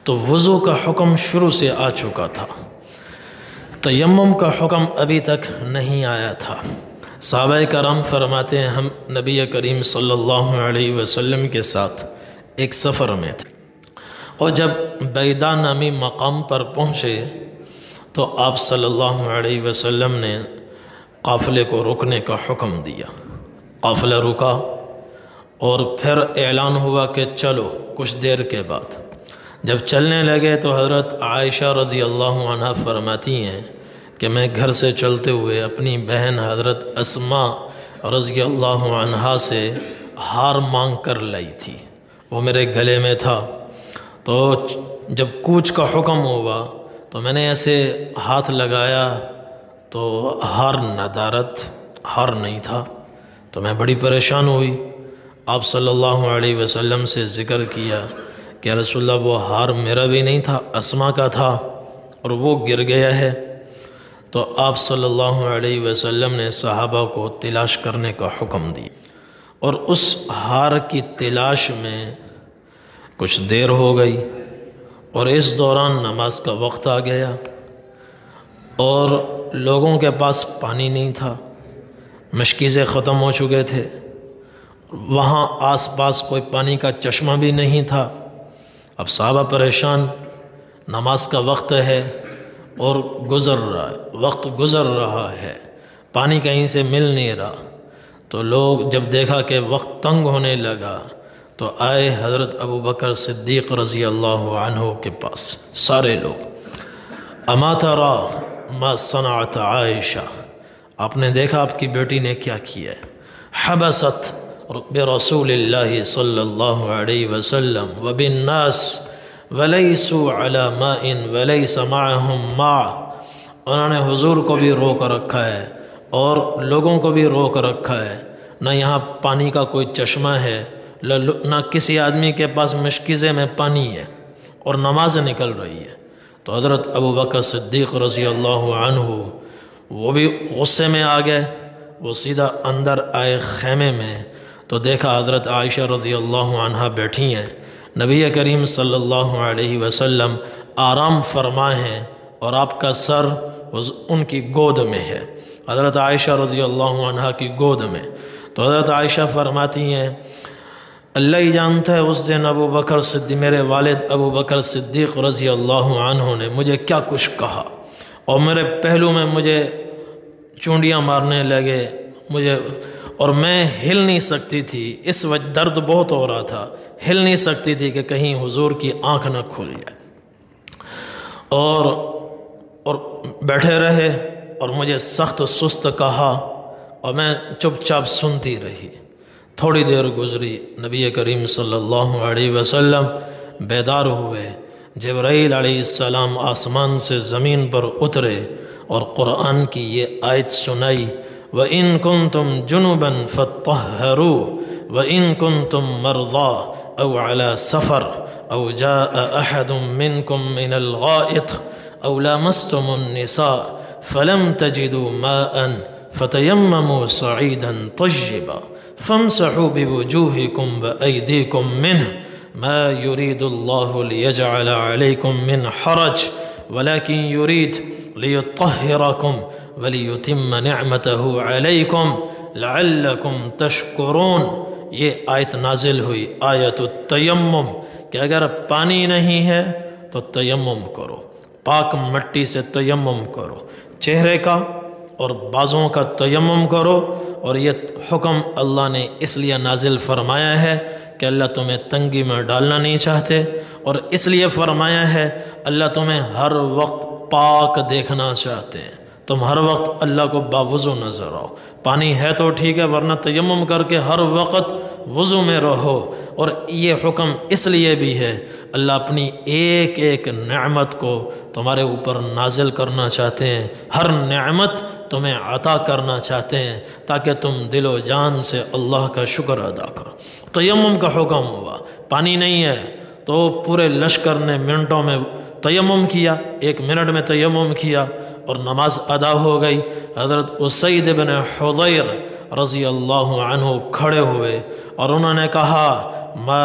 تو وضو کا حکم شروع سے آ چکا تھا، تیمم کا حکم ابھی تک نہیں آیا تھا۔ صحابہ کرام فرماتے ہیں ہم نبی کریم صلی اللہ علیہ وسلم کے ساتھ ایک سفر میں تھے، اور جب بیدا نامی مقام پر پہنچے تو آپ صلی اللہ علیہ وسلم نے قافلے کو رکنے کا حکم دیا۔ قافلہ رکا اور پھر اعلان ہوا کہ چلو۔ کچھ دیر کے بعد جب چلنے لگے تو حضرت عائشہ رضی اللہ عنہ فرماتی ہیں کہ میں گھر سے چلتے ہوئے اپنی بہن حضرت اسماء رضی اللہ عنہا سے ہار مانگ کر لائی تھی، وہ میرے گلے میں تھا۔ تو جب کوچ کا حکم ہوا تو میں نے ایسے ہاتھ لگایا تو ہار ندارت، ہار نہیں تھا، تو میں بڑی پریشان ہوئی۔ آپ صلی اللہ علیہ وسلم سے ذکر کیا کہ رسول اللہ وہ ہار میرا بھی نہیں تھا، اسماء کا تھا اور وہ گر گیا ہے۔ تو آپ صلی اللہ علیہ وسلم نے صحابہ کو تلاش کرنے کا حکم دیا، اور اس ہار کی تلاش میں کچھ دیر ہو گئی، اور اس دوران نماز کا وقت آ گیا اور لوگوں کے پاس پانی نہیں تھا، مشکیزیں ختم ہو چکے تھے، وہاں آس پاس کوئی پانی کا چشمہ بھی نہیں تھا۔ اب صحابہ پریشان، نماز کا وقت ہے اور وقت گزر رہا ہے، پانی کہیں سے مل نہیں رہا۔ تو لوگ جب دیکھا کہ وقت تنگ ہونے لگا تو آئے حضرت ابو بکر صدیق رضی اللہ عنہ کے پاس سارے لوگ۔ اما تری ما صنعت عائشہ، آپ نے دیکھا آپ کی بیٹی نے کیا کیا ہے؟ حبست برسول اللہ صلی اللہ علیہ وسلم وبالناس ولیسوا علی ماء ولیس معہم ماء، انہوں نے حضور کو بھی روک رکھا ہے اور لوگوں کو بھی روک رکھا ہے، نہ یہاں پانی کا کوئی چشمہ ہے، نہ کسی آدمی کے پاس مشکیزے میں پانی ہے، اور نماز نکل رہی ہے۔ تو حضرت ابو بکر صدیق رضی اللہ عنہ وہ بھی غصے میں آ گئے، وہ سیدھا اندر آئے خیمے میں، تو دیکھا حضرت عائشہ رضی اللہ عنہ بیٹھی ہیں، نبی کریم صلی اللہ علیہ وسلم آرام فرما ہیں اور آپ کا سر ان کی گود میں ہے، حضرت عائشہ رضی اللہ عنہ کی گود میں۔ تو حضرت عائشہ فرماتی ہیں اللہ ہی جانتا ہے اس دن ابو بکر صدیق، میرے والد ابو بکر صدیق رضی اللہ عنہ نے مجھے کیا کچھ کہا، اور میرے پہلو میں مجھے چونڈیاں مارنے لگے، اور میں ہل نہیں سکتی تھی، اس وجہ درد بہت ہو رہا تھا، ہل نہیں سکتی تھی کہ کہیں حضور کی آنکھ نہ کھل جائے، اور بیٹھے رہے اور مجھے سخت سست کہا، اور میں چپ چاپ سنتی رہی۔ تھوڑی دیر گزری، نبی کریم صلی اللہ علیہ وسلم بیدار ہوئے، جبرائیل علیہ السلام آسمان سے زمین پر اترے اور قرآن کی یہ آیت سنائی، وَإِن كُنتُمْ جُنُبًا فَاطَّهِّرُوا وَإِن كُنتُمْ مَرْضَىٰ أَوْ عَلَىٰ سَفَرٍ أَوْ جَاءَ أَحَدٌ مِّنكُم مِّنَ الْغَائِطِ أَوْ لَامَسْتُمُ النِّسَاءَ فَلَمْ تَجِدُوا مَاءً فَتَيَمَّمُوا صَعِيدًا طَيِّبًا فَامْسَحُوا بِوُجُوهِكُمْ وَأَيْدِيكُمْ مِنْهُ مَا يُرِيدُ اللَّهُ لِيَجْعَلَ عَلَيْكُمْ مِنْ حَرَجٍ وَلَكِنْ يُرِيدُ لِيُطَهِّرَكُمْ وَلِيُتِمَّ نِعْمَتَهُ عَلَيْكُمْ لَعَلَّكُمْ تَشْكُرُونَ۔ یہ آیت نازل ہوئی، آیت التیمم، کہ اگر پانی نہیں ہے تو تیمم کرو، پاک مٹی سے تیمم کرو، چہرے کا اور بازوں کا تیمم کرو۔ اور یہ حکم اللہ نے اس لیے نازل فرمایا ہے کہ اللہ تمہیں تنگی میں ڈالنا نہیں چاہتے، اور اس لیے فرمایا ہے اللہ تمہیں ہر وقت پاک دیکھنا چاہتے ہیں، تم ہر وقت اللہ کو باوضو نظر آؤ۔ پانی ہے تو ٹھیک ہے، ورنہ تیمم کر کے ہر وقت وضو میں رہو۔ اور یہ حکم اس لیے بھی ہے اللہ اپنی ایک ایک نعمت کو تمہارے اوپر نازل کرنا چاہتے ہیں، ہر نعمت تمہیں عطا کرنا چاہتے ہیں تاکہ تم دل و جان سے اللہ کا شکر ادا کرو۔ تیمم کا حکم ہوا، پانی نہیں ہے تو پورے لشکر نے منٹوں میں تیمم کیا، 1 منٹ میں تیمم کیا اور نماز ادا ہو گئی۔ حضرت اسید بن حضیر رضی اللہ عنہ کھڑے ہوئے اور انہوں نے کہا ما